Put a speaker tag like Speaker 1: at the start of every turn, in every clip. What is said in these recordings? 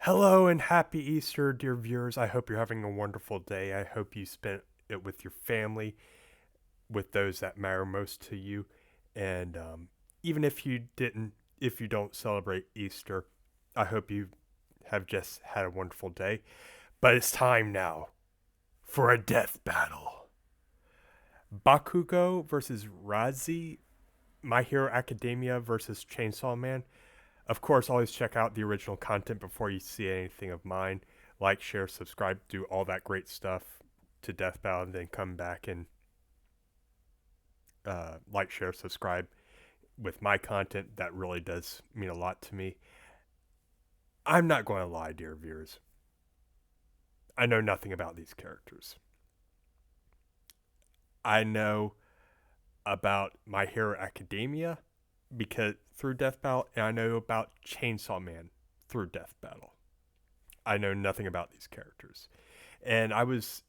Speaker 1: Hello and happy Easter, dear viewers. I hope you're having a wonderful day. I hope you spent it with your family, with those that matter most to you. And even if you didn't, if you don't celebrate Easter, I hope you have just had a wonderful day. But it's time now for a death battle. Bakugo versus Reze, My Hero Academia versus Chainsaw Man. Of course, always check out the original content before you see anything of mine. Like, share, subscribe, do all that great stuff to Death Battle, and then come back and like, share, subscribe with my content. That really does mean a lot to me. I'm not going to lie, dear viewers. I know nothing about these characters. I know about My Hero Academia because through Death Battle, and I know about Chainsaw Man through Death Battle. I know nothing about these characters. And I was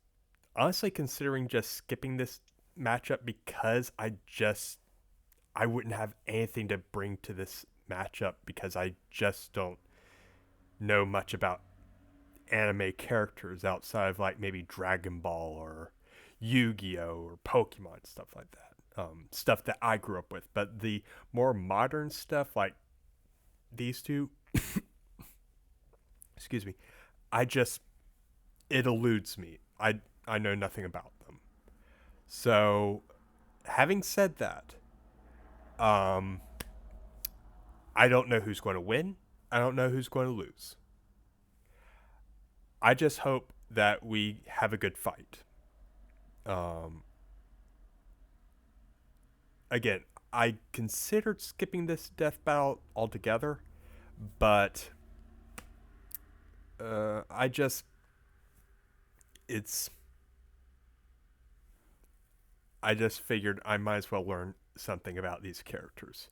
Speaker 1: honestly considering just skipping this matchup because I wouldn't have anything to bring to this matchup because I just don't know much about anime characters outside of like maybe Dragon Ball or Yu-Gi-Oh or Pokemon, stuff like that. Stuff that I grew up with, but the more modern stuff like these two, excuse me, it eludes me. I know nothing about them. So, having said that, I don't know who's going to win. I don't know who's going to lose. I just hope that we have a good fight. Again, I considered skipping this death battle altogether, but I just figured I might as well learn something about these characters.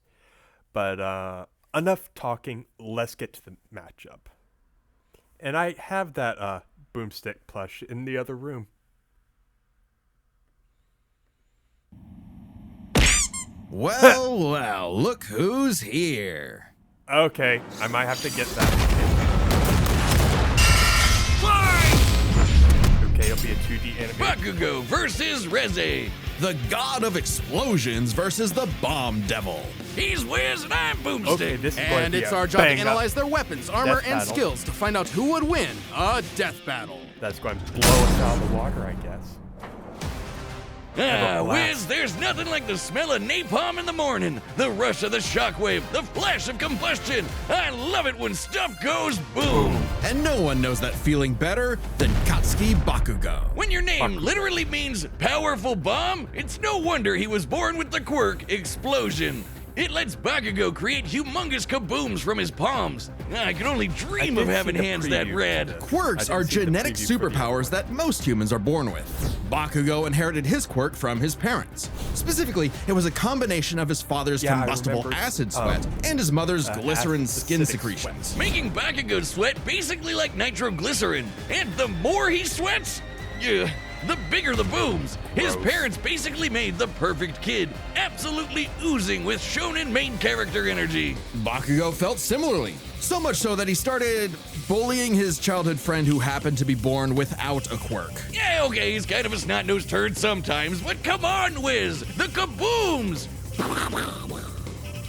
Speaker 1: But enough talking, let's get to the matchup. And I have that boomstick plush in the other room.
Speaker 2: Well, look who's here.
Speaker 1: Okay, I might have to get that. Okay, it'll be a 2D animation.
Speaker 3: Bakugo versus Reze.
Speaker 2: The god of explosions versus the bomb devil.
Speaker 3: He's Wiz and I'm Boomstick.
Speaker 1: Okay, this is going
Speaker 4: And
Speaker 1: to be
Speaker 4: it's
Speaker 1: a
Speaker 4: our job to
Speaker 1: bang-up
Speaker 4: analyze their weapons, armor,
Speaker 1: death
Speaker 4: and
Speaker 1: battle.
Speaker 4: skills to find out who would win a death battle.
Speaker 1: That's going to blow us out of the water, I guess.
Speaker 3: Wiz, there's nothing like the smell of napalm in the morning, the rush of the shockwave, the flash of combustion. I love it when stuff goes boom.
Speaker 2: And no one knows that feeling better than Katsuki Bakugo.
Speaker 3: When your name literally means powerful bomb, it's no wonder he was born with the quirk explosion. It lets Bakugo create humongous kabooms from his palms. I can only dream of having hands that rad.
Speaker 2: Quirks are genetic superpowers that most humans are born with. Bakugo inherited his quirk from his parents. Specifically, it was a combination of his father's
Speaker 1: Yeah, I
Speaker 2: combustible
Speaker 1: remember,
Speaker 2: acid sweat and his mother's glycerin
Speaker 1: acid
Speaker 2: skin
Speaker 1: acidic
Speaker 2: secretions.
Speaker 3: Making Bakugo's sweat basically like nitroglycerin. And the more he sweats, the bigger the booms. His
Speaker 1: Gross.
Speaker 3: parents basically made the perfect kid, absolutely oozing with shonen main character energy.
Speaker 2: Bakugo felt similarly, so much so that he started bullying his childhood friend who happened to be born without a quirk.
Speaker 3: Yeah, okay, he's kind of a snot-nosed turd sometimes, but come on, Wiz, the kabooms!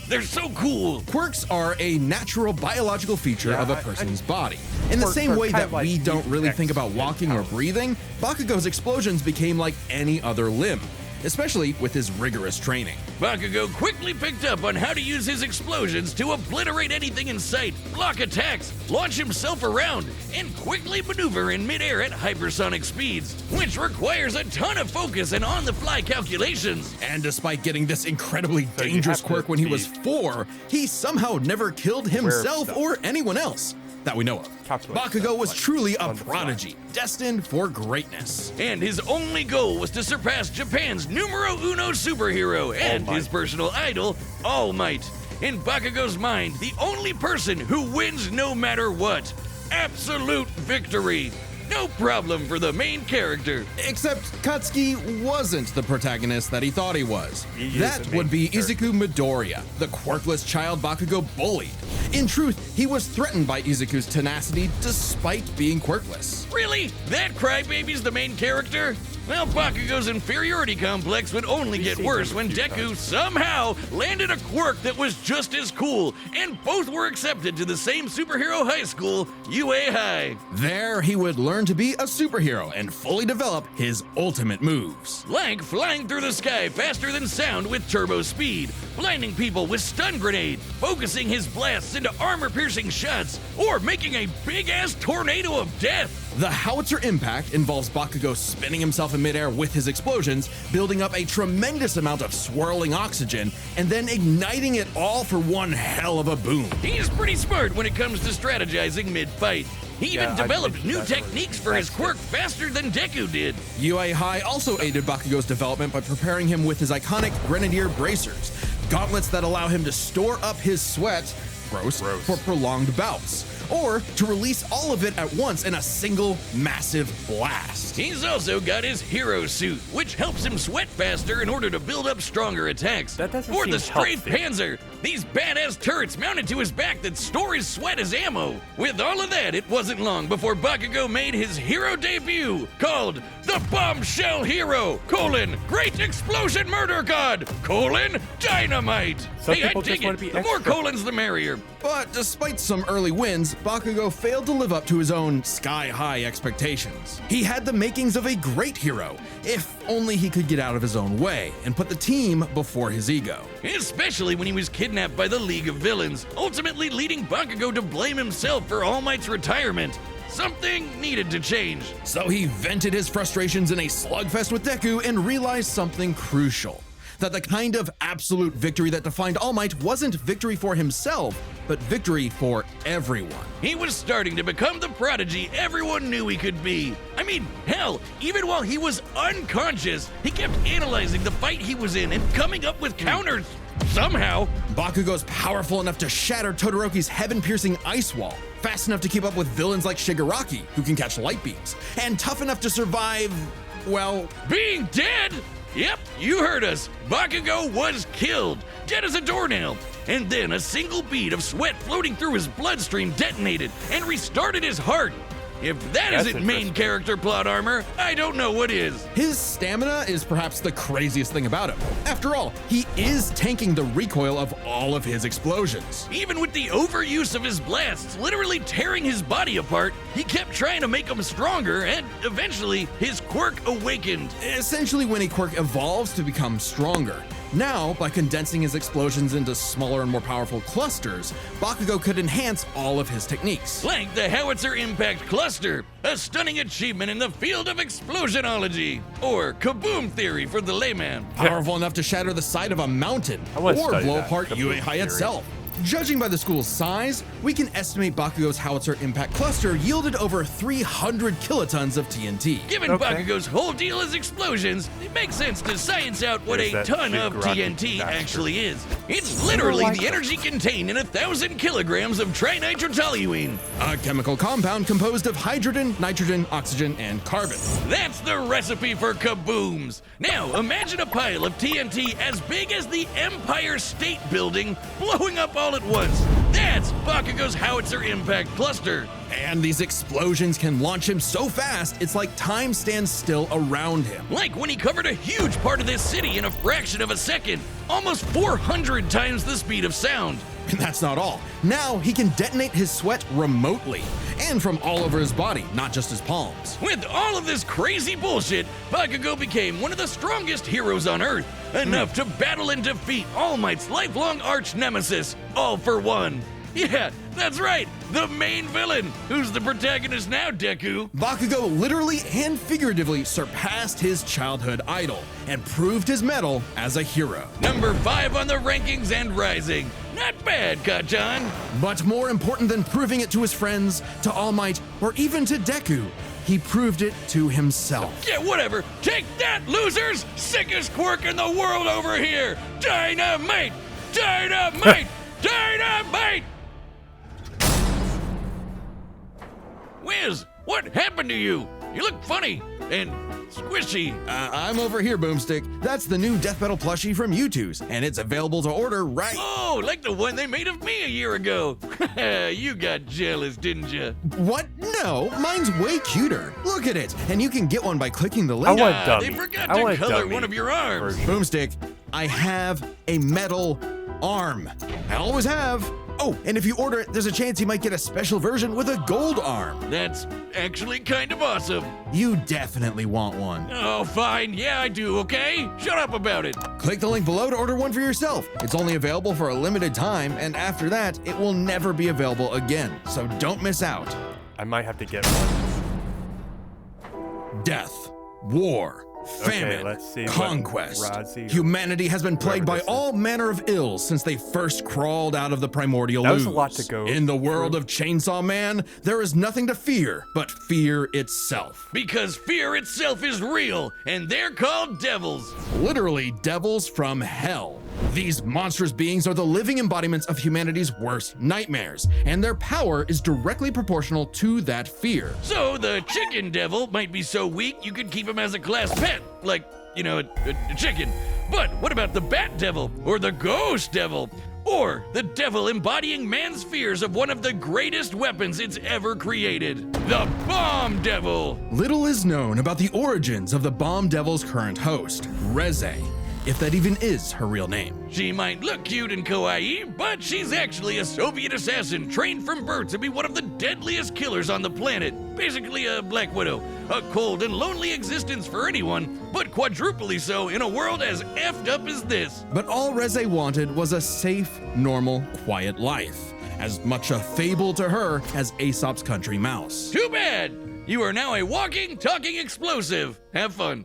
Speaker 3: They're so cool.
Speaker 2: Quirks are a natural biological feature of a person's body. In the
Speaker 1: Quirks
Speaker 2: same
Speaker 1: are
Speaker 2: way
Speaker 1: kind
Speaker 2: that
Speaker 1: of like
Speaker 2: we don't really
Speaker 1: X
Speaker 2: think about
Speaker 1: in
Speaker 2: walking or
Speaker 1: power.
Speaker 2: breathing, Bakugo's explosions became like any other limb, especially with his rigorous training.
Speaker 3: Bakugo quickly picked up on how to use his explosions to obliterate anything in sight, block attacks, launch himself around, and quickly maneuver in midair at hypersonic speeds, which requires a ton of focus and on-the-fly calculations.
Speaker 2: And despite getting this incredibly
Speaker 1: So you
Speaker 2: dangerous
Speaker 1: have to
Speaker 2: quirk when he
Speaker 1: be
Speaker 2: was 4, he somehow never killed himself
Speaker 1: stuff.
Speaker 2: or anyone else that we know of.
Speaker 1: Calculate
Speaker 2: Bakugo
Speaker 1: stuff,
Speaker 2: was
Speaker 1: like,
Speaker 2: truly a
Speaker 1: on the fly.
Speaker 2: prodigy, destined for greatness.
Speaker 3: And his only goal was to surpass Japan's numero uno superhero and
Speaker 1: All
Speaker 3: his
Speaker 1: Might.
Speaker 3: personal idol, All Might. In Bakugo's mind, the only person who wins no matter what. Absolute victory. No problem for the main character.
Speaker 2: Except Katsuki wasn't the protagonist that he thought he was.
Speaker 1: He is
Speaker 2: That
Speaker 1: the main
Speaker 2: would be
Speaker 1: character.
Speaker 2: Izuku Midoriya, the quirkless child Bakugo bullied. In truth, he was threatened by Izuku's tenacity despite being quirkless.
Speaker 3: Really? That crybaby's the main character? Well, Bakugo's inferiority complex would only get
Speaker 1: seen
Speaker 3: worse
Speaker 1: him a
Speaker 3: when
Speaker 1: few
Speaker 3: Deku
Speaker 1: times.
Speaker 3: somehow landed a quirk that was just as cool, and both were accepted to the same superhero high school, UA High.
Speaker 2: There, he would learn to be a superhero and fully develop his ultimate moves.
Speaker 3: Like flying through the sky faster than sound with turbo speed, blinding people with stun grenade, focusing his blasts into armor-piercing shots, or making a big-ass tornado of death.
Speaker 2: The howitzer impact involves Bakugo spinning himself in midair with his explosions, building up a tremendous amount of swirling oxygen, and then igniting it all for one hell of a boom.
Speaker 3: He's pretty smart when it comes to strategizing mid-fight. He even
Speaker 1: Yeah, I
Speaker 3: developed
Speaker 1: think
Speaker 3: new
Speaker 1: that's what-
Speaker 3: techniques for his quirk faster than Deku did.
Speaker 2: UA High also aided Bakugo's development by preparing him with his iconic Grenadier bracers, gauntlets that allow him to store up his sweat, gross, for prolonged bouts, or to release all of it at once in a single massive blast.
Speaker 3: He's also got his hero suit, which helps him sweat faster in order to build up stronger attacks.
Speaker 1: That doesn't
Speaker 3: or the
Speaker 1: seem
Speaker 3: Strafe
Speaker 1: healthy.
Speaker 3: Panzer, these badass turrets mounted to his back that store his sweat as ammo. With all of that, it wasn't long before Bakugo made his hero debut, called the Bombshell Hero, Great Explosion Murder God, Dynamite.
Speaker 1: Some
Speaker 3: Hey, I
Speaker 1: people just
Speaker 3: dig
Speaker 1: wanna
Speaker 3: it.
Speaker 1: be
Speaker 3: The more
Speaker 1: extra.
Speaker 3: colons, the merrier.
Speaker 2: But despite some early wins, Bakugo failed to live up to his own sky-high expectations. He had the makings of a great hero, if only he could get out of his own way and put the team before his ego.
Speaker 3: Especially when he was kidnapped by the League of Villains, ultimately leading Bakugo to blame himself for All Might's retirement. Something needed to change.
Speaker 2: So he vented his frustrations in a slugfest with Deku and realized something crucial. That the kind of absolute victory that defined All Might wasn't victory for himself, but victory for everyone.
Speaker 3: He was starting to become the prodigy everyone knew he could be. I mean, hell, even while he was unconscious, he kept analyzing the fight he was in and coming up with counters. Somehow,
Speaker 2: Bakugo's powerful enough to shatter Todoroki's heaven-piercing ice wall, fast enough to keep up with villains like Shigaraki, who can catch light beams, and tough enough to survive, well,
Speaker 3: being dead? Yep, you heard us. Bakugo was killed, dead as a doornail. And then a single bead of sweat floating through his bloodstream detonated and restarted his heart. If that
Speaker 1: That's
Speaker 3: isn't main
Speaker 1: interesting.
Speaker 3: character plot armor, I don't know what is.
Speaker 2: his stamina is perhaps the craziest thing about him. After all, he is tanking the recoil of all of his explosions.
Speaker 3: Even with the overuse of his blasts literally tearing his body apart, he kept trying to make him stronger, and eventually his quirk awakened.
Speaker 2: Essentially, when a quirk evolves to become stronger. Now, by condensing his explosions into smaller and more powerful clusters, Bakugo could enhance all of his techniques.
Speaker 3: Like the Howitzer Impact Cluster, a stunning achievement in the field of explosionology, or kaboom theory for the layman.
Speaker 2: Powerful enough to shatter the side of a mountain,
Speaker 1: I wanna
Speaker 2: or
Speaker 1: study
Speaker 2: blow
Speaker 1: that,
Speaker 2: apart
Speaker 1: kaboom
Speaker 2: UA High
Speaker 1: theory.
Speaker 2: itself. Judging by the school's size, we can estimate Bakugo's Howitzer Impact Cluster yielded over 300 kilotons of TNT.
Speaker 3: Given
Speaker 1: Okay.
Speaker 3: Bakugo's whole deal is explosions, it makes sense to science out what
Speaker 1: There's
Speaker 3: a
Speaker 1: that
Speaker 3: ton of
Speaker 1: Shigaraki
Speaker 3: TNT
Speaker 1: bastard.
Speaker 3: actually is. It's literally
Speaker 1: like
Speaker 3: the energy contained in 1,000 kilograms of trinitrotoluene.
Speaker 2: A chemical compound composed of hydrogen, nitrogen, oxygen, and carbon.
Speaker 3: That's the recipe for kabooms. Now, imagine a pile of TNT as big as the Empire State Building blowing up all at once. That's Bakugo's Howitzer Impact Cluster.
Speaker 2: And these explosions can launch him so fast, it's like time stands still around him.
Speaker 3: Like when he covered a huge part of this city in a fraction of a second, almost 400 times the speed of sound.
Speaker 2: And that's not all. Now he can detonate his sweat remotely, and from all over his body, not just his palms.
Speaker 3: With all of this crazy bullshit, Bakugo became one of the strongest heroes on Earth, enough to battle and defeat All Might's lifelong arch nemesis, All for One. Yeah, that's right, the main villain. Who's the protagonist now, Deku?
Speaker 2: Bakugo literally and figuratively surpassed his childhood idol and proved his mettle as a hero.
Speaker 3: Number 5 on the rankings and rising. Not bad, Kachan.
Speaker 2: But more important than proving it to his friends, to All Might, or even to Deku, he proved it to himself.
Speaker 3: Yeah, whatever. Take that, losers! Sickest quirk in the world over here! Dynamite! Dynamite! Dynamite! Wiz, what happened to you? You look funny and squishy.
Speaker 2: I'm over here, Boomstick. That's the new Death Battle plushie from U2's, and it's available to order right.
Speaker 3: Oh, like the one they made of me a year ago. You got jealous, didn't you?
Speaker 2: What? No, mine's way cuter. Look at it, and you can get one by clicking the link.
Speaker 1: I want dummy.
Speaker 3: They forgot
Speaker 1: I
Speaker 3: to
Speaker 1: want
Speaker 3: color
Speaker 1: dummy
Speaker 3: one of your arms.
Speaker 1: version.
Speaker 2: Boomstick, I have a metal arm. I always have. Oh, and if you order it, there's a chance you might get a special version with a gold arm.
Speaker 3: That's actually kind of awesome.
Speaker 2: You definitely want one.
Speaker 3: Oh, fine. Yeah, I do, okay? Shut up about it.
Speaker 2: Click the link below to order one for yourself. It's only available for a limited time, and after that, it will never be available again. So don't miss out.
Speaker 1: I might have to get one.
Speaker 2: Death, war, famine,
Speaker 1: let's see what
Speaker 2: conquest.
Speaker 1: Reze or
Speaker 2: Humanity has been plagued by
Speaker 1: whoever this
Speaker 2: all manner of ills since they first crawled out of the primordial
Speaker 1: That was
Speaker 2: ooze.
Speaker 1: a lot to go
Speaker 2: In the world of Chainsaw Man, there is nothing to fear but fear itself.
Speaker 3: Because fear itself is real, and they're called devils.
Speaker 2: Literally devils from hell. These monstrous beings are the living embodiments of humanity's worst nightmares, and their power is directly proportional to that fear.
Speaker 3: So the chicken devil might be so weak you could keep him as a class pet, like, you know, a chicken. But what about the bat devil, or the ghost devil, or the devil embodying man's fears of one of the greatest weapons it's ever created, the bomb devil?
Speaker 2: Little is known about the origins of the Bomb Devil's current host, Reze, if that even is her real name.
Speaker 3: She might look cute and kawaii, but she's actually a Soviet assassin trained from birth to be one of the deadliest killers on the planet. Basically a Black Widow. A cold and lonely existence for anyone, but quadruply so in a world as effed up as this.
Speaker 2: But all Reze wanted was a safe, normal, quiet life. As much a fable to her as Aesop's country mouse.
Speaker 3: Too bad! You are now a walking, talking explosive. Have fun.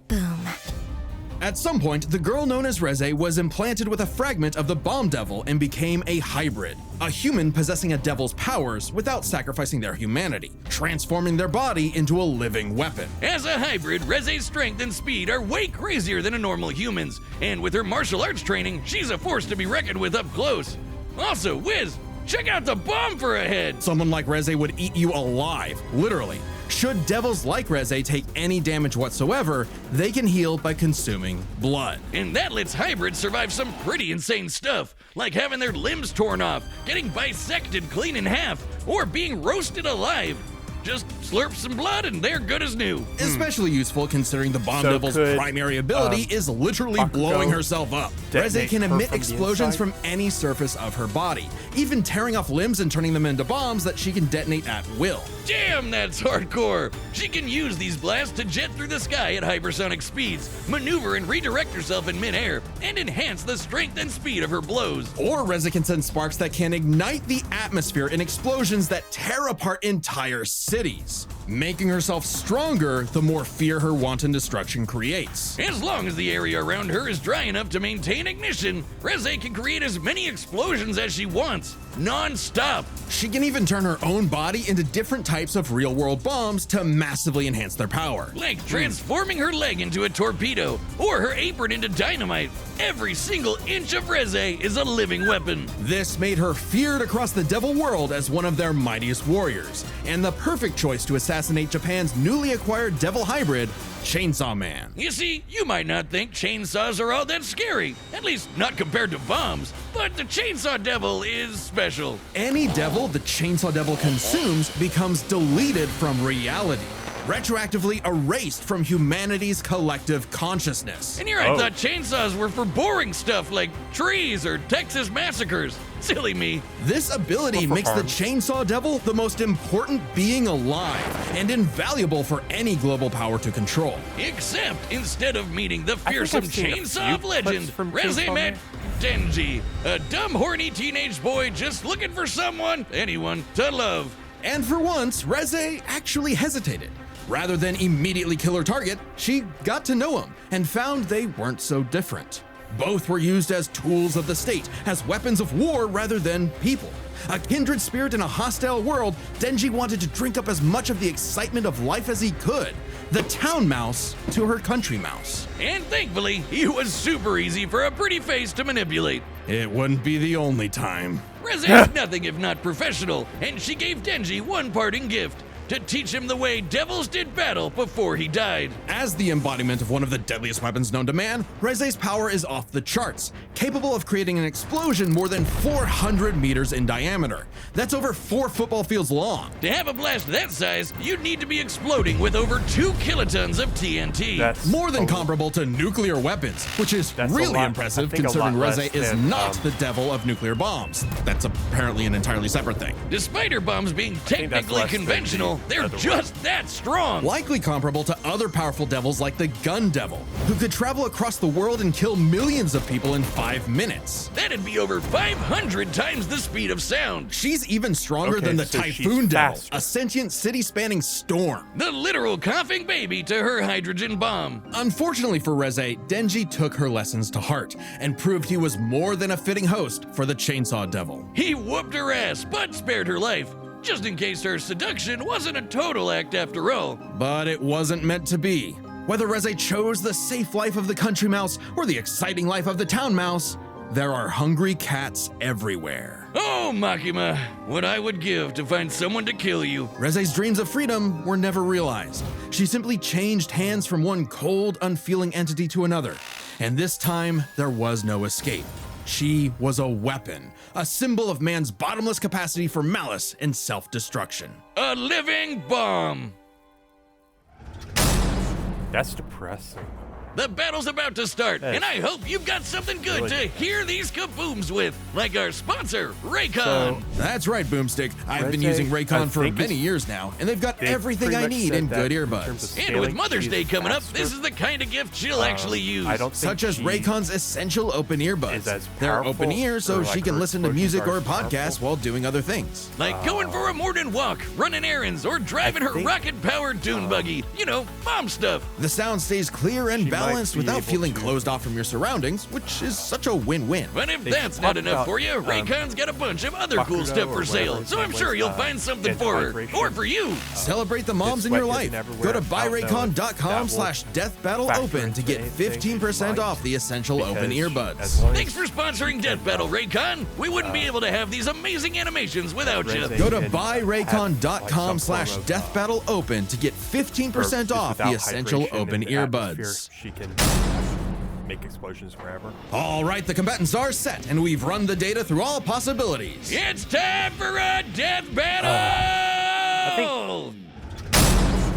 Speaker 2: At some point, the girl known as Reze was implanted with a fragment of the Bomb Devil and became a hybrid, a human possessing a devil's powers without sacrificing their humanity, transforming their body into a living weapon.
Speaker 3: As a hybrid, Reze's strength and speed are way crazier than a normal human's, and with her martial arts training, she's a force to be reckoned with up close. Also, Wiz, check out the bomb for a head!
Speaker 2: Someone like Reze would eat you alive, literally. Should devils like Reze take any damage whatsoever, they can heal by consuming blood.
Speaker 3: And that lets hybrids survive some pretty insane stuff, like having their limbs torn off, getting bisected clean in half, or being roasted alive. Just slurp some blood and they're good as new.
Speaker 2: Especially useful considering the Bomb
Speaker 1: So
Speaker 2: Devil's
Speaker 1: could,
Speaker 2: primary ability is literally
Speaker 1: Bakugo
Speaker 2: blowing herself up. Reze
Speaker 1: detonate
Speaker 2: can
Speaker 1: her
Speaker 2: emit
Speaker 1: from the
Speaker 2: explosions
Speaker 1: inside?
Speaker 2: from any surface of her body, even tearing off limbs and turning them into bombs that she can detonate at will.
Speaker 3: Damn, that's hardcore. She can use these blasts to jet through the sky at hypersonic speeds, maneuver and redirect herself in midair, and enhance the strength and speed of her blows.
Speaker 2: Or Reze can send sparks that can ignite the atmosphere in explosions that tear apart entire cities. Making herself stronger the more fear her wanton destruction creates.
Speaker 3: As long as the area around her is dry enough to maintain ignition, Reze can create as many explosions as she wants, non-stop.
Speaker 2: She can even turn her own body into different types of real-world bombs to massively enhance their power.
Speaker 3: Like transforming her leg into a torpedo, or her apron into dynamite. Every single inch of Reze is a living weapon.
Speaker 2: This made her feared across the devil world as one of their mightiest warriors, and the perfect choice to assassinate Japan's newly acquired devil hybrid, Chainsaw Man.
Speaker 3: You see, you might not think chainsaws are all that scary, at least not compared to bombs, but the Chainsaw Devil is special.
Speaker 2: Any devil the Chainsaw Devil consumes becomes deleted from reality, retroactively erased from humanity's collective consciousness.
Speaker 3: And here I
Speaker 1: Oh.
Speaker 3: thought chainsaws were for boring stuff like trees or Texas massacres. Silly me.
Speaker 2: This ability
Speaker 1: Or for
Speaker 2: makes the
Speaker 1: harm.
Speaker 2: Chainsaw Devil the most important being alive and invaluable for any global power to control.
Speaker 3: Except instead of meeting the
Speaker 1: think
Speaker 3: fearsome
Speaker 1: I've seen a
Speaker 3: chainsaw
Speaker 1: few
Speaker 3: of legend,
Speaker 1: clips from
Speaker 3: Reze
Speaker 1: Chainsaw
Speaker 3: met
Speaker 1: Man.
Speaker 3: Denji, a dumb, horny teenage boy just looking for someone, anyone, to love.
Speaker 2: And for once, Reze actually hesitated. Rather than immediately kill her target, she got to know him and found they weren't so different. Both were used as tools of the state, as weapons of war rather than people. A kindred spirit in a hostile world, Denji wanted to drink up as much of the excitement of life as he could. The town mouse to her country mouse.
Speaker 3: And thankfully, he was super easy for a pretty face to manipulate.
Speaker 2: It wouldn't be the only time.
Speaker 3: Reze is nothing if not professional, and she gave Denji one parting gift. to teach him the way devils did battle before he died.
Speaker 2: As the embodiment of one of the deadliest weapons known to man, Reze's power is off the charts, capable of creating an explosion more than 400 meters in diameter. That's over 4 football fields long.
Speaker 3: To have a blast that size, you'd need to be exploding with over 2 kilotons of TNT.
Speaker 1: That's
Speaker 2: More than comparable to nuclear weapons, which is
Speaker 1: That's a
Speaker 2: really
Speaker 1: lot-
Speaker 2: impressive
Speaker 1: I think a
Speaker 2: considering
Speaker 1: lot
Speaker 2: Reze
Speaker 1: less
Speaker 2: is
Speaker 1: than,
Speaker 2: not the devil of nuclear bombs. That's apparently an entirely separate thing.
Speaker 3: Despite her bombs being
Speaker 1: think that's
Speaker 3: technically
Speaker 1: less than
Speaker 3: conventional,
Speaker 1: the
Speaker 3: they're
Speaker 1: other
Speaker 3: just that strong.
Speaker 2: Likely comparable to other powerful devils like the Gun Devil, who could travel across the world and kill millions of people in 5 minutes.
Speaker 3: That'd be over 500 times the speed of sound.
Speaker 2: She's even stronger
Speaker 1: Okay,
Speaker 2: than the
Speaker 1: so she's
Speaker 2: Typhoon Devil,
Speaker 1: faster.
Speaker 2: a sentient city-spanning storm.
Speaker 3: The literal coughing baby to her hydrogen bomb.
Speaker 2: Unfortunately for Reze, Denji took her lessons to heart and proved he was more than a fitting host for the Chainsaw Devil.
Speaker 3: He whooped her ass, but spared her life, just in case her seduction wasn't a total act after all.
Speaker 2: But it wasn't meant to be. Whether Reze chose the safe life of the country mouse or the exciting life of the town mouse, there are hungry cats everywhere.
Speaker 3: Oh, Makima, what I would give to find someone to kill you.
Speaker 2: Reze's dreams of freedom were never realized. She simply changed hands from one cold, unfeeling entity to another. And this time, there was no escape. She was a weapon, a symbol of man's bottomless capacity for malice and self-destruction.
Speaker 3: A living bomb.
Speaker 1: That's depressing.
Speaker 3: The battle's about to start,
Speaker 1: Yes.
Speaker 3: and I hope you've got something good
Speaker 1: Really
Speaker 3: to
Speaker 1: good.
Speaker 3: hear these kabooms with, like our sponsor, Raycon.
Speaker 1: So,
Speaker 2: That's right, Boomstick. I've been
Speaker 1: Reze,
Speaker 2: using
Speaker 1: I
Speaker 2: Raycon for
Speaker 1: think
Speaker 2: many
Speaker 1: it's-
Speaker 2: years now, and they've got
Speaker 1: they
Speaker 2: everything
Speaker 1: pretty
Speaker 2: I
Speaker 1: much
Speaker 2: need
Speaker 1: said
Speaker 2: in
Speaker 1: that
Speaker 2: good
Speaker 1: in terms
Speaker 2: earbuds.
Speaker 1: of
Speaker 3: And with
Speaker 1: scaling,
Speaker 3: Mother's
Speaker 1: she's
Speaker 3: Day coming up,
Speaker 1: faster.
Speaker 3: this is the kind of gift she'll actually use.
Speaker 1: I don't think
Speaker 2: Such as
Speaker 1: she
Speaker 2: Raycon's essential open
Speaker 1: is
Speaker 2: earbuds.
Speaker 1: as
Speaker 2: They're
Speaker 1: powerful,
Speaker 2: open ear so
Speaker 1: or
Speaker 2: she
Speaker 1: like
Speaker 2: can
Speaker 1: her
Speaker 2: listen to
Speaker 1: explosions
Speaker 2: music
Speaker 1: are
Speaker 2: or
Speaker 1: as
Speaker 2: podcasts
Speaker 1: powerful.
Speaker 2: while doing other things.
Speaker 3: Like going for a morning walk, running errands, or driving her
Speaker 1: think-
Speaker 3: rocket-powered dune buggy. You know, mom stuff.
Speaker 2: The sound stays clear and
Speaker 1: She might
Speaker 2: balanced
Speaker 1: be
Speaker 2: without
Speaker 1: able
Speaker 2: feeling
Speaker 1: to-
Speaker 2: closed off from your surroundings, which is such a win-win.
Speaker 3: But if
Speaker 1: They
Speaker 3: that's
Speaker 1: talked
Speaker 3: not enough
Speaker 1: about,
Speaker 3: for you, Raycon's got a bunch of other cool
Speaker 1: Bakugo
Speaker 3: stuff
Speaker 1: or
Speaker 3: for sale,
Speaker 1: whatever
Speaker 3: so I'm
Speaker 1: his
Speaker 3: sure
Speaker 1: name
Speaker 3: you'll
Speaker 1: was,
Speaker 3: find something for her,
Speaker 1: anti-vibration.
Speaker 3: or for you.
Speaker 2: Celebrate the moms in
Speaker 1: sweat
Speaker 2: your
Speaker 1: gets
Speaker 2: life.
Speaker 1: everywhere.
Speaker 2: Go to
Speaker 1: I don't know if that
Speaker 2: buyraycon.com
Speaker 1: will
Speaker 2: /Death Battle
Speaker 1: factor
Speaker 2: Open to
Speaker 1: into
Speaker 2: get
Speaker 1: anything.
Speaker 2: 15%
Speaker 1: It
Speaker 2: off
Speaker 1: might,
Speaker 2: the essential open
Speaker 1: because
Speaker 2: earbuds.
Speaker 1: as long as-
Speaker 3: Thanks for sponsoring Death Battle, Raycon. We wouldn't be able to have these amazing animations without you.
Speaker 1: Reze
Speaker 2: Go to
Speaker 1: can
Speaker 2: buyraycon.com
Speaker 1: have, like, some form of,
Speaker 2: /Death Battle Open to get
Speaker 1: or
Speaker 2: 15%
Speaker 1: just
Speaker 2: off the
Speaker 1: without
Speaker 2: essential
Speaker 1: hydration
Speaker 2: open
Speaker 1: in the atmosphere,
Speaker 2: earbuds.
Speaker 1: She can make explosions wherever.
Speaker 2: All right, the combatants are set, and we've run the data through all possibilities.
Speaker 3: It's time for a death battle!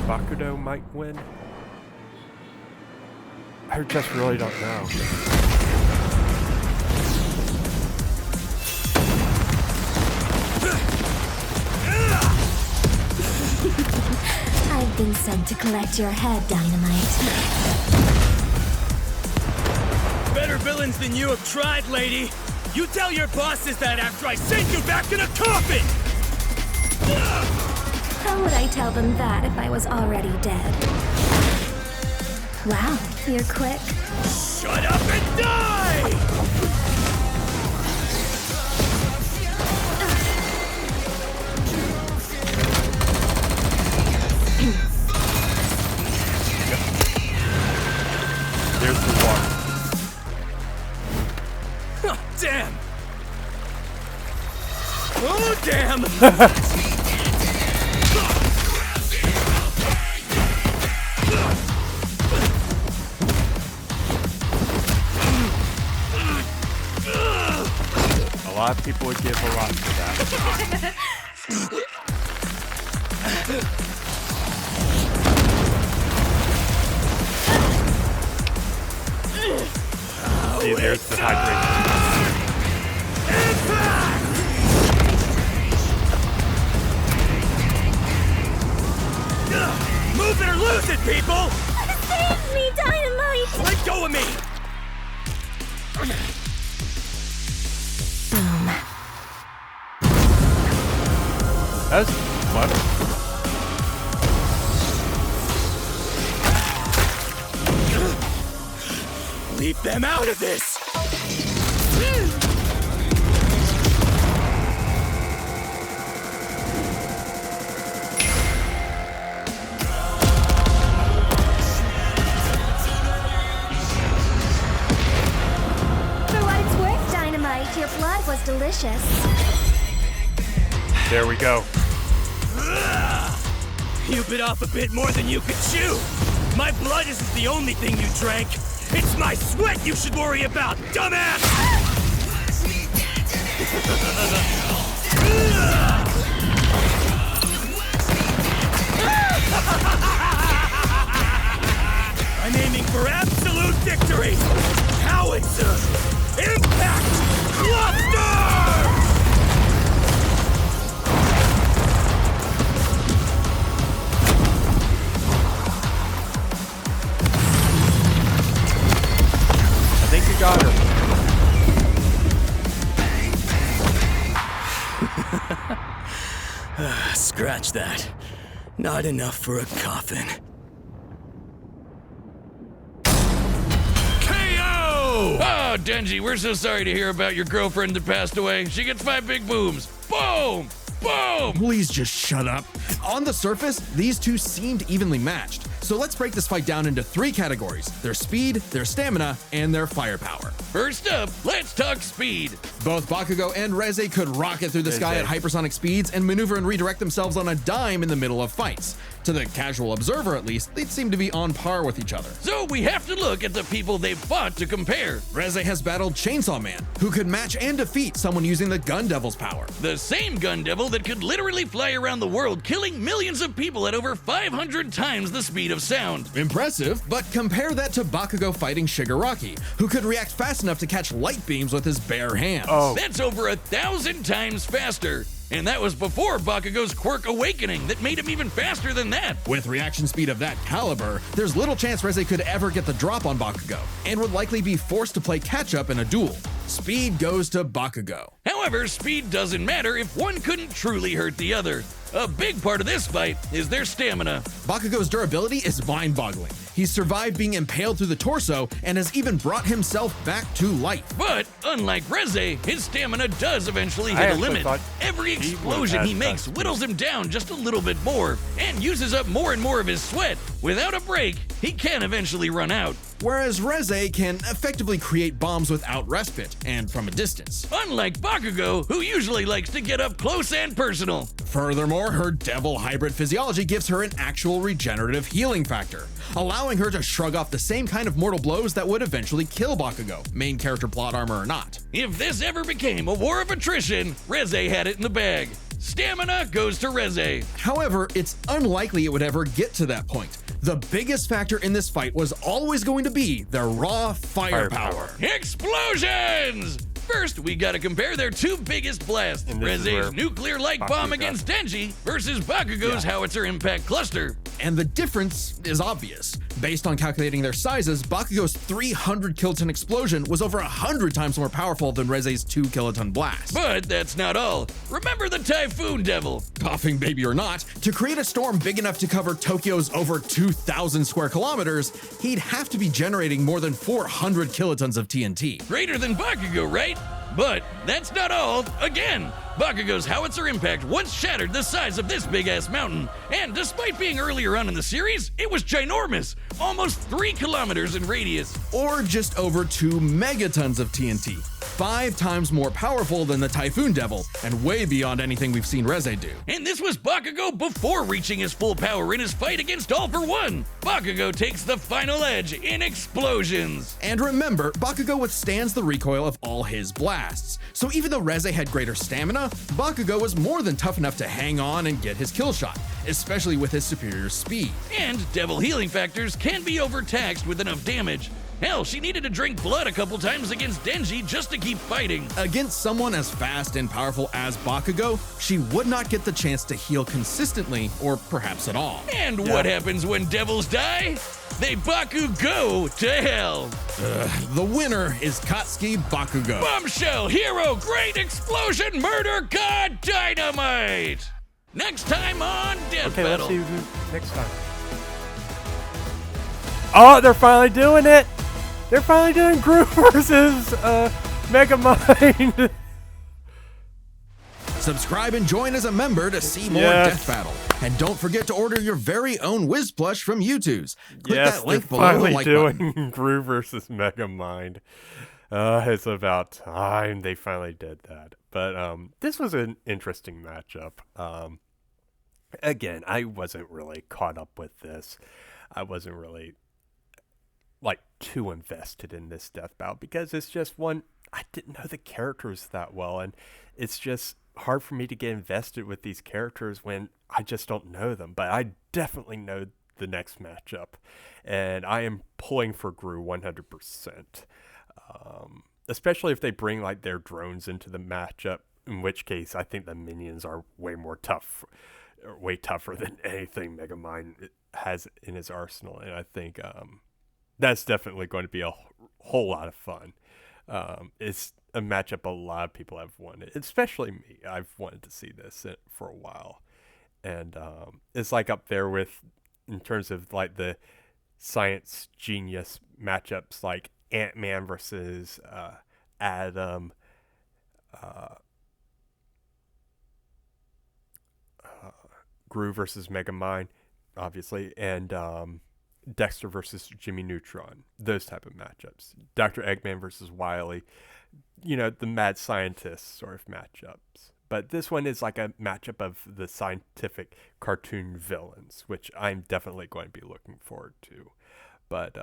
Speaker 1: Bakugo might win. I just really don't know.
Speaker 5: I've been sent to collect your head, Dynamite.
Speaker 6: Better villains than you have tried, lady. You tell your bosses that after I send you back in a coffin!
Speaker 5: How would I tell them that if I was already dead? Wow, you're quick.
Speaker 6: Shut up and die!
Speaker 1: There's the water.
Speaker 6: Oh, damn! Oh, damn!
Speaker 1: A lot of people would give a lot for that. See, there's the hydration.
Speaker 6: Move it or lose it, people!
Speaker 5: Save me, Dynamite!
Speaker 6: Let go of me!
Speaker 5: Boom.
Speaker 1: That's clever.
Speaker 6: Leave them out of this!
Speaker 5: For what it's worth, Dynamite, your blood was delicious.
Speaker 1: There we go.
Speaker 6: You bit off a bit more than you could chew. My blood isn't the only thing you drank. It's my sweat you should worry about, dumbass! I'm aiming for absolute victory! Howitzer! Impact! Cluster!
Speaker 1: I think you got her.
Speaker 6: Scratch that. Not enough for a coffin.
Speaker 3: KO! Oh, Denji, we're so sorry to hear about your girlfriend that passed away. She gets 5 big booms. Boom! Boom!
Speaker 2: Please just shut up. On the surface, these two seemed evenly matched. So let's break this fight down into 3 categories: their speed, their stamina, and their firepower.
Speaker 3: First up, let's talk speed.
Speaker 2: Both Bakugo and Reze could rocket through the sky at hypersonic speeds and maneuver and redirect themselves on a dime in the middle of fights. To the casual observer, at least, they'd seem to be on par with each other.
Speaker 3: So we have to look at the people they've fought to compare.
Speaker 2: Reze has battled Chainsaw Man, who could match and defeat someone using the Gun Devil's power.
Speaker 3: The same Gun Devil that could literally fly around the world, killing millions of people at over 500 times the speed of sound.
Speaker 2: Impressive, but compare that to Bakugo fighting Shigaraki, who could react fast enough to catch light beams with his bare hands.
Speaker 1: Oh.
Speaker 3: That's over 1,000 times faster. And that was before Bakugo's quirk awakening that made him even faster than that.
Speaker 2: With reaction speed of that caliber, there's little chance Reze could ever get the drop on Bakugo, and would likely be forced to play catch-up in a duel. Speed goes to Bakugo.
Speaker 3: However, speed doesn't matter if one couldn't truly hurt the other. A big part of this fight is their stamina.
Speaker 2: Bakugo's durability is mind-boggling. He's survived being impaled through the torso and has even brought himself back to life.
Speaker 3: But unlike Reze, his stamina does eventually
Speaker 1: I
Speaker 3: hit a
Speaker 1: actually
Speaker 3: limit.
Speaker 1: thought
Speaker 3: Every
Speaker 1: he
Speaker 3: explosion
Speaker 1: would
Speaker 3: he
Speaker 1: have
Speaker 3: makes
Speaker 1: that.
Speaker 3: whittles him down just a little bit more and uses up more and more of his sweat. Without a break, he can eventually run out.
Speaker 2: Whereas Reze can effectively create bombs without respite and from a distance.
Speaker 3: Unlike Bakugo, who usually likes to get up close and personal.
Speaker 2: Furthermore, her devil hybrid physiology gives her an actual regenerative healing factor, allowing her to shrug off the same kind of mortal blows that would eventually kill Bakugo, main character plot armor or not.
Speaker 3: If this ever became a war of attrition, Reze had it in the bag. Stamina goes to Reze.
Speaker 2: However, it's unlikely it would ever get to that point. The biggest factor in this fight was always going to be their raw firepower.
Speaker 3: Explosions! First, we gotta compare their 2 biggest blasts.
Speaker 1: And this is
Speaker 3: Reze's
Speaker 1: where
Speaker 3: nuclear light bomb
Speaker 1: Bakugo-
Speaker 3: against Denji versus Bakugo's howitzer impact cluster.
Speaker 2: And the difference is obvious. Based on calculating their sizes, Bakugo's 300 kiloton explosion was over 100 times more powerful than Reze's 2 kiloton blast.
Speaker 3: But that's not all. Remember the Typhoon Devil.
Speaker 2: Coughing baby or not, to create a storm big enough to cover Tokyo's over 2,000 square kilometers, he'd have to be generating more than 400 kilotons of TNT.
Speaker 3: Greater than Bakugo, right? But that's not all. Again, Bakugo's howitzer impact once shattered the size of this big-ass mountain. And despite being earlier on in the series, it was ginormous. Almost 3 kilometers in radius.
Speaker 2: Or just over 2 megatons of TNT. 5 times more powerful than the Typhoon Devil, and way beyond anything we've seen Reze do.
Speaker 3: And this was Bakugo before reaching his full power in his fight against All for One. Bakugo takes the final edge in explosions.
Speaker 2: And remember, Bakugo withstands the recoil of all his blasts. So even though Reze had greater stamina, Bakugo was more than tough enough to hang on and get his kill shot, especially with his superior speed.
Speaker 3: And devil healing factors can be overtaxed with enough damage. Hell, she needed to drink blood a couple times against Denji just to keep fighting.
Speaker 2: Against someone as fast and powerful as Bakugo, she would not get the chance to heal consistently, or perhaps at all.
Speaker 3: And what happens when devils die? They Bakugo to hell.
Speaker 2: The winner is Katsuki Bakugo.
Speaker 3: Bombshell, hero, great explosion, murder, god, dynamite. Next time on Death
Speaker 1: Okay,
Speaker 3: Battle.
Speaker 1: let's see who next time. Oh, they're finally doing it! They're finally doing Groove versus Mega Mind.
Speaker 2: Subscribe and join as a member to see more
Speaker 1: Yes.
Speaker 2: Death Battle. And don't forget to order your very own Whiz Plush from YouTube's. Click
Speaker 1: Yes,
Speaker 2: that
Speaker 1: they're
Speaker 2: link below the
Speaker 1: finally
Speaker 2: like
Speaker 1: doing
Speaker 2: button.
Speaker 1: Groove versus Mega Mind. It's about time they finally did that. But this was an interesting matchup. again, I wasn't really caught up with this. I wasn't really like too invested in this death battle because it's just one, I didn't know the characters that well, and it's just hard for me to get invested with these characters when I just don't know them. But I definitely know the next matchup, and I am pulling for Gru 100%. Especially if they bring like their drones into the matchup, in which case I think the minions are way tougher than anything Megamind has in his arsenal, and I think that's definitely going to be a whole lot of fun. It's a matchup a lot of people have wanted, especially me. I've wanted to see this for a while, and it's like up there with, in terms of like the science genius matchups, like Ant-Man versus Adam, Gru versus Megamind, obviously, and Dexter versus Jimmy Neutron. Those type of matchups. Dr. Eggman versus Wily. The mad scientist sort of matchups. But this one is like a matchup of the scientific cartoon villains, which I'm definitely going to be looking forward to. But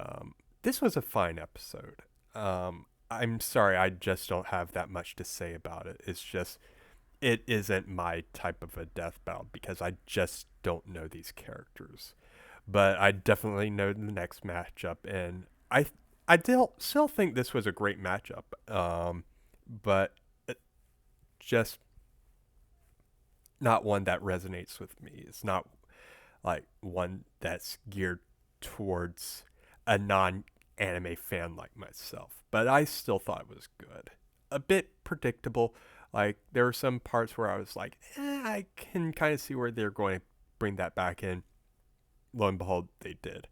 Speaker 1: this was a fine episode. I'm sorry, I just don't have that much to say about it. It's just, it isn't my type of a death battle because I just don't know these characters. But I definitely know the next matchup, and still think this was a great matchup. But it just not one that resonates with me. It's not like one that's geared towards a non-anime fan like myself. But I still thought it was good. A bit predictable. Like, there were some parts where I was like, I can kind of see where they're going to bring that back in. Lo and behold, they did.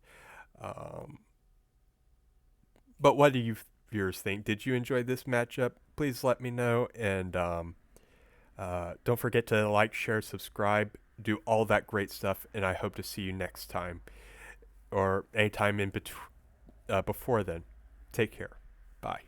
Speaker 1: But what do you viewers think? Did you enjoy this matchup? Please let me know. And don't forget to like, share, subscribe, do all that great stuff. And I hope to see you next time, or anytime in between, before then. Take care. Bye.